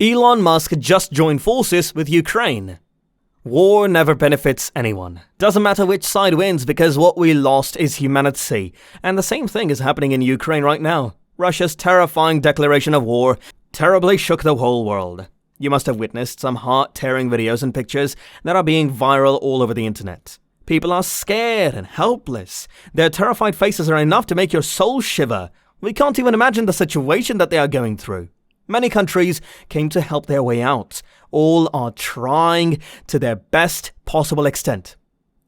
Elon Musk just joined forces with Ukraine. War never benefits anyone. Doesn't matter which side wins because what we lost is humanity. And the same thing is happening in Ukraine right now. Russia's terrifying declaration of war terribly shook the whole world. You must have witnessed some heart-tearing videos and pictures that are being viral all over the internet. People are scared and helpless. Their terrified faces are enough to make your soul shiver. We can't even imagine the situation that they are going through. Many countries came to help their way out. All are trying to their best possible extent.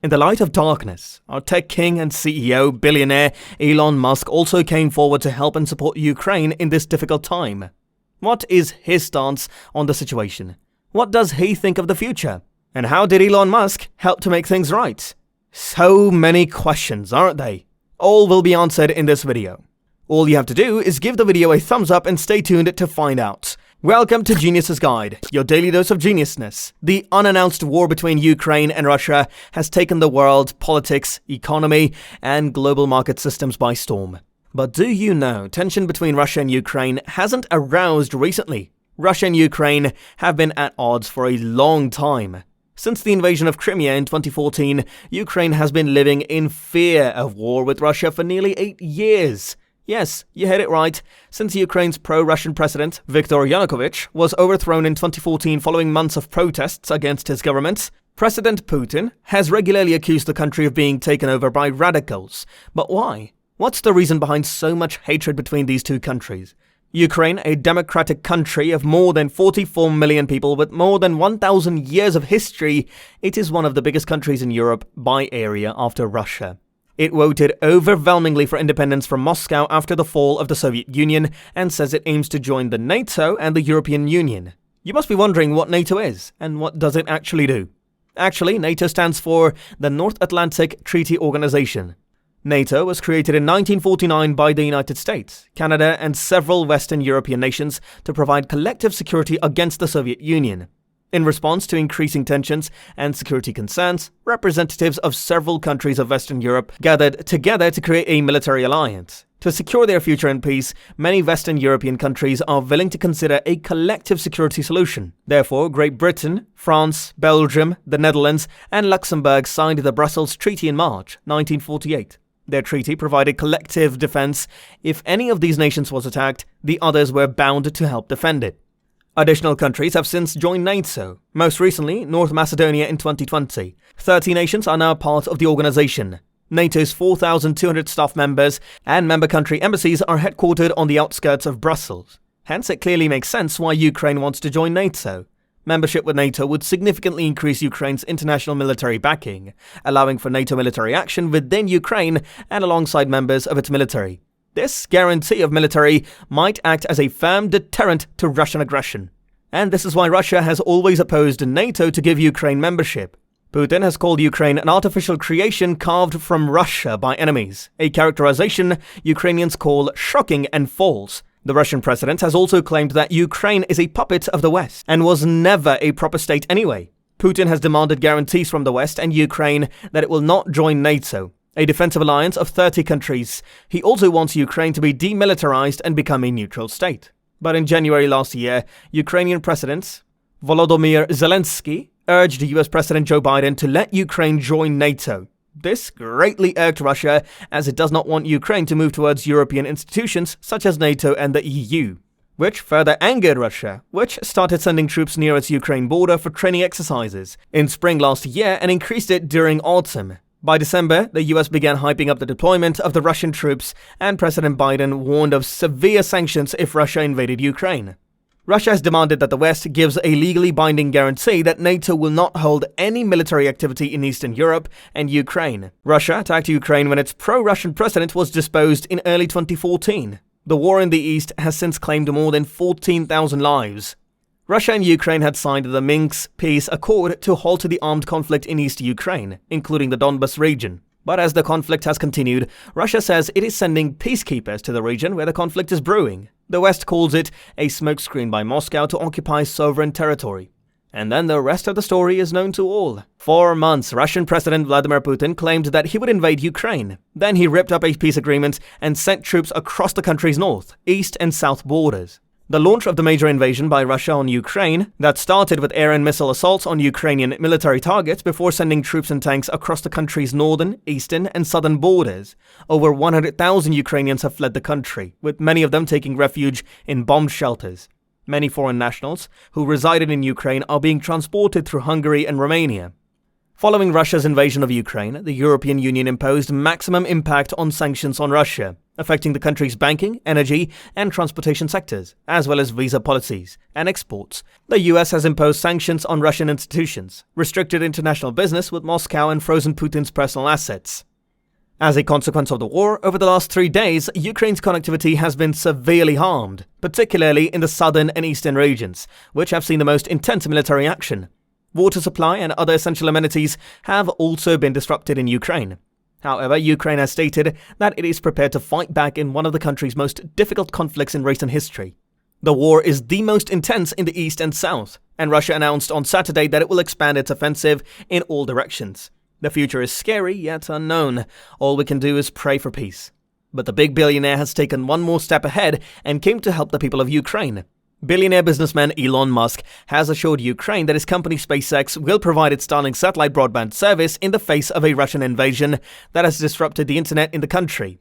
In the light of darkness, our tech king and CEO, billionaire Elon Musk also came forward to help and support Ukraine in this difficult time. What is his stance on the situation? What does he think of the future? And how did Elon Musk help to make things right? So many questions, aren't they? All will be answered in this video. All you have to do is give the video a thumbs up and stay tuned to find out. Welcome to Genius's Guide, your daily dose of geniusness. The unannounced war between Ukraine and Russia has taken the world, politics, economy, and global market systems by storm. But do you know tension between Russia and Ukraine hasn't aroused recently? Russia and Ukraine have been at odds for a long time. Since the invasion of Crimea in 2014, Ukraine has been living in fear of war with Russia for nearly 8 years. Yes, you heard it right. Since Ukraine's pro-Russian president, Viktor Yanukovych, was overthrown in 2014 following months of protests against his government, President Putin has regularly accused the country of being taken over by radicals. But why? What's the reason behind so much hatred between these two countries? Ukraine, a democratic country of more than 44 million people with more than 1,000 years of history, it is one of the biggest countries in Europe by area after Russia. It voted overwhelmingly for independence from Moscow after the fall of the Soviet Union and says it aims to join the NATO and the European Union. You must be wondering what NATO is and what does it actually do. Actually, NATO stands for the North Atlantic Treaty Organization. NATO was created in 1949 by the United States, Canada, and several Western European nations to provide collective security against the Soviet Union. In response to increasing tensions and security concerns, representatives of several countries of Western Europe gathered together to create a military alliance. To secure their future in peace, many Western European countries are willing to consider a collective security solution. Therefore, Great Britain, France, Belgium, the Netherlands, and Luxembourg signed the Brussels Treaty in March 1948. Their treaty provided collective defense. If any of these nations was attacked, the others were bound to help defend it. Additional countries have since joined NATO, most recently North Macedonia in 2020. 30 nations are now part of the organization. NATO's 4,200 staff members and member country embassies are headquartered on the outskirts of Brussels. Hence, it clearly makes sense why Ukraine wants to join NATO. Membership with NATO would significantly increase Ukraine's international military backing, allowing for NATO military action within Ukraine and alongside members of its military. This guarantee of military might act as a firm deterrent to Russian aggression. And this is why Russia has always opposed NATO to give Ukraine membership. Putin has called Ukraine an artificial creation carved from Russia by enemies, a characterization Ukrainians call shocking and false. The Russian president has also claimed that Ukraine is a puppet of the West and was never a proper state anyway. Putin has demanded guarantees from the West and Ukraine that it will not join NATO, a defensive alliance of 30 countries. He also wants Ukraine to be demilitarized and become a neutral state. But in January last year, Ukrainian President Volodymyr Zelensky urged US President Joe Biden to let Ukraine join NATO. This greatly irked Russia, as it does not want Ukraine to move towards European institutions such as NATO and the EU, which further angered Russia, which started sending troops near its Ukraine border for training exercises in spring last year and increased it during autumn. By December, the US began hyping up the deployment of the Russian troops, and President Biden warned of severe sanctions if Russia invaded Ukraine. Russia has demanded that the West gives a legally binding guarantee that NATO will not hold any military activity in Eastern Europe and Ukraine. Russia attacked Ukraine when its pro-Russian president was deposed in early 2014. The war in the East has since claimed more than 14,000 lives. Russia and Ukraine had signed the Minsk Peace Accord to halt the armed conflict in East Ukraine, including the Donbas region. But as the conflict has continued, Russia says it is sending peacekeepers to the region where the conflict is brewing. The West calls it a smokescreen by Moscow to occupy sovereign territory. And then the rest of the story is known to all. For months, Russian President Vladimir Putin claimed that he would invade Ukraine. Then he ripped up a peace agreement and sent troops across the country's north, east and south borders. The launch of the major invasion by Russia on Ukraine, that started with air and missile assaults on Ukrainian military targets before sending troops and tanks across the country's northern, eastern, and southern borders. Over 100,000 Ukrainians have fled the country, with many of them taking refuge in bomb shelters. Many foreign nationals who resided in Ukraine are being transported through Hungary and Romania. Following Russia's invasion of Ukraine, the European Union imposed maximum impact on sanctions on Russia, affecting the country's banking, energy, and transportation sectors, as well as visa policies and exports. The US has imposed sanctions on Russian institutions, restricted international business with Moscow, and frozen Putin's personal assets. As a consequence of the war, over the last 3 days, Ukraine's connectivity has been severely harmed, particularly in the southern and eastern regions, which have seen the most intense military action. Water supply and other essential amenities have also been disrupted in Ukraine. However, Ukraine has stated that it is prepared to fight back in one of the country's most difficult conflicts in recent history. The war is the most intense in the east and south, and Russia announced on Saturday that it will expand its offensive in all directions. The future is scary yet unknown. All we can do is pray for peace. But the big billionaire has taken one more step ahead and came to help the people of Ukraine. Billionaire businessman Elon Musk has assured Ukraine that his company SpaceX will provide its Starlink satellite broadband service in the face of a Russian invasion that has disrupted the internet in the country.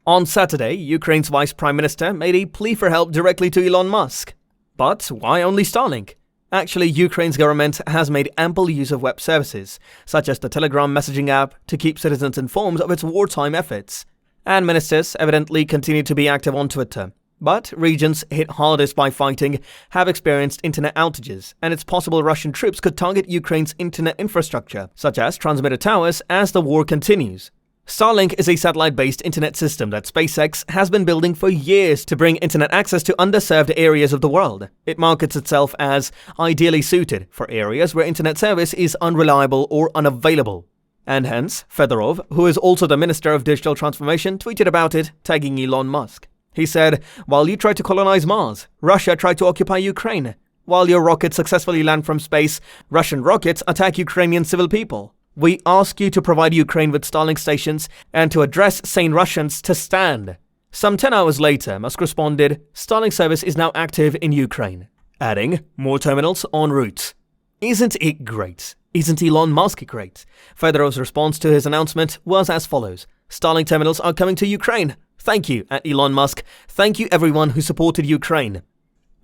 On Saturday, Ukraine's vice prime minister made a plea for help directly to Elon Musk. But why only Starlink? Actually, Ukraine's government has made ample use of web services, such as the Telegram messaging app, to keep citizens informed of its wartime efforts. And ministers evidently continue to be active on Twitter. But regions hit hardest by fighting have experienced internet outages, and it's possible Russian troops could target Ukraine's internet infrastructure, such as transmitter towers, as the war continues. Starlink is a satellite-based internet system that SpaceX has been building for years to bring internet access to underserved areas of the world. It markets itself as ideally suited for areas where internet service is unreliable or unavailable. And hence, Fedorov, who is also the Minister of Digital Transformation, tweeted about it, tagging Elon Musk. He said, "While you try to colonize Mars, Russia tried to occupy Ukraine. While your rockets successfully land from space, Russian rockets attack Ukrainian civil people. We ask you to provide Ukraine with Starlink stations and to address sane Russians to stand." Some 10 hours later, Musk responded, "Starlink service is now active in Ukraine," adding, "More terminals en route." Isn't it great? Isn't Elon Musk great? Fedorov's response to his announcement was as follows: "Starlink terminals are coming to Ukraine. Thank you, at Elon Musk. Thank you everyone who supported Ukraine."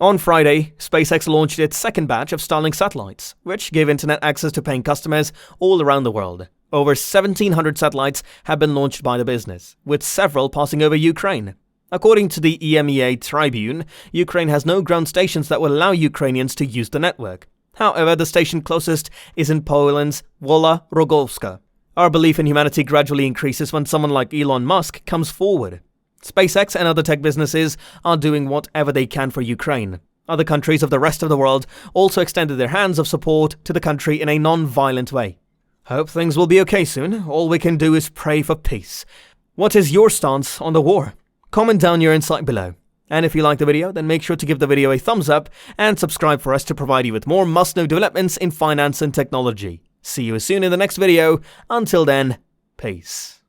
On Friday, SpaceX launched its second batch of Starlink satellites, which gave internet access to paying customers all around the world. Over 1,700 satellites have been launched by the business, with several passing over Ukraine. According to the EMEA Tribune, Ukraine has no ground stations that will allow Ukrainians to use the network. However, the station closest is in Poland's Wola Rogowska. Our belief in humanity gradually increases when someone like Elon Musk comes forward. SpaceX and other tech businesses are doing whatever they can for Ukraine. Other countries of the rest of the world also extended their hands of support to the country in a non-violent way. Hope things will be okay soon. All we can do is pray for peace. What is your stance on the war? Comment down your insight below. And if you like the video, then make sure to give the video a thumbs up and subscribe for us to provide you with more must-know developments in finance and technology. See you soon in the next video. Until then, peace.